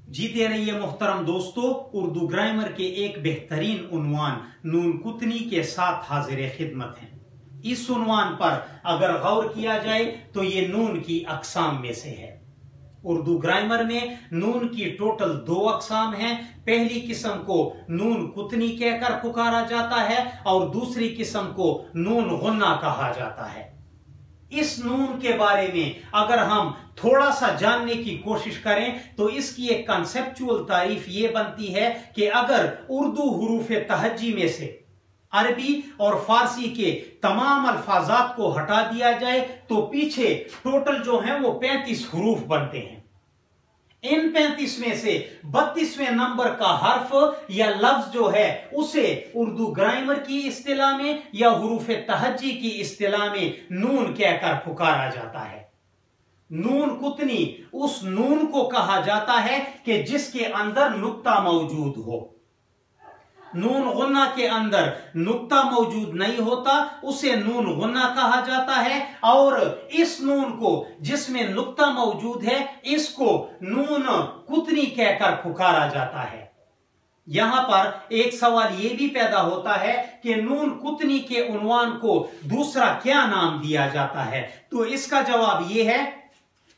जीते रहिए मोहतरम दोस्तों। उर्दू ग्रामर के एक बेहतरीन उन्वान नून कुतनी के साथ हाजिर खिदमत हैं। इस उन्वान पर अगर गौर किया जाए तो ये नून की अकसाम में से है। उर्दू ग्रामर में नून की टोटल 2 अकसाम हैं। पहली किस्म को नून कुतनी कहकर पुकारा जाता है और दूसरी किस्म को नून गुन्ना कहा जाता है। इस नून के बारे में अगर हम थोड़ा सा जानने की कोशिश करें तो इसकी एक कंसेप्चुअल तारीफ ये बनती है कि अगर उर्दू हुरूफ तहज्जी में से अरबी और फारसी के तमाम अल्फाजात को हटा दिया जाए तो पीछे टोटल जो है वो 35 हुरूफ बनते हैं। इन 35 में से 32वें नंबर का हर्फ या लफ्ज जो है उसे उर्दू ग्रामर की इस्तिलाह में या हुरूफ तहज्जी की इस्तिलाह में नून कहकर पुकारा जाता है। नून कुतनी उस नून को कहा जाता है कि जिसके अंदर नुक्ता मौजूद हो। नून गुन्ना के अंदर नुक्ता मौजूद नहीं होता, उसे नून गुन्ना कहा जाता है। और इस नून को जिसमें नुक्ता मौजूद है इसको नून कुतनी कहकर पुकारा जाता है। यहां पर एक सवाल यह भी पैदा होता है कि नून कुतनी के उन्वान को दूसरा क्या नाम दिया जाता है। तो इसका जवाब यह है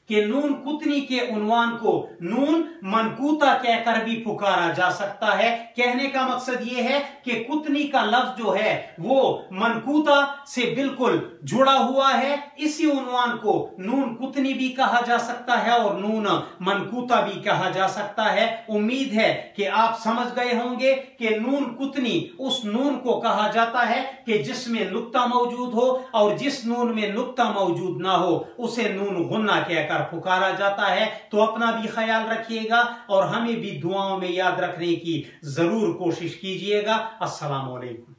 कि नून कुतनी के उन्वान को नून मनकूता कहकर भी पुकारा जा सकता है। कहने का मकसद यह है कि कुतनी का लफ्ज जो है वो मनकूता से बिल्कुल जुड़ा हुआ है। इसी उन्वान को नून कुतनी भी कहा जा सकता है और नून मनकूता भी कहा जा सकता है। उम्मीद है कि आप समझ गए होंगे कि नून कुतनी उस नून को कहा जाता है कि जिसमें नुक्ता मौजूद हो और जिस नून में नुक्ता मौजूद ना हो उसे नून गुन्ना कहकर पुकारा जाता है। तो अपना भी ख्याल रखिएगा और हमें भी दुआओं में याद रखने की जरूर कोशिश कीजिएगा। अस्सलाम वालेकुम।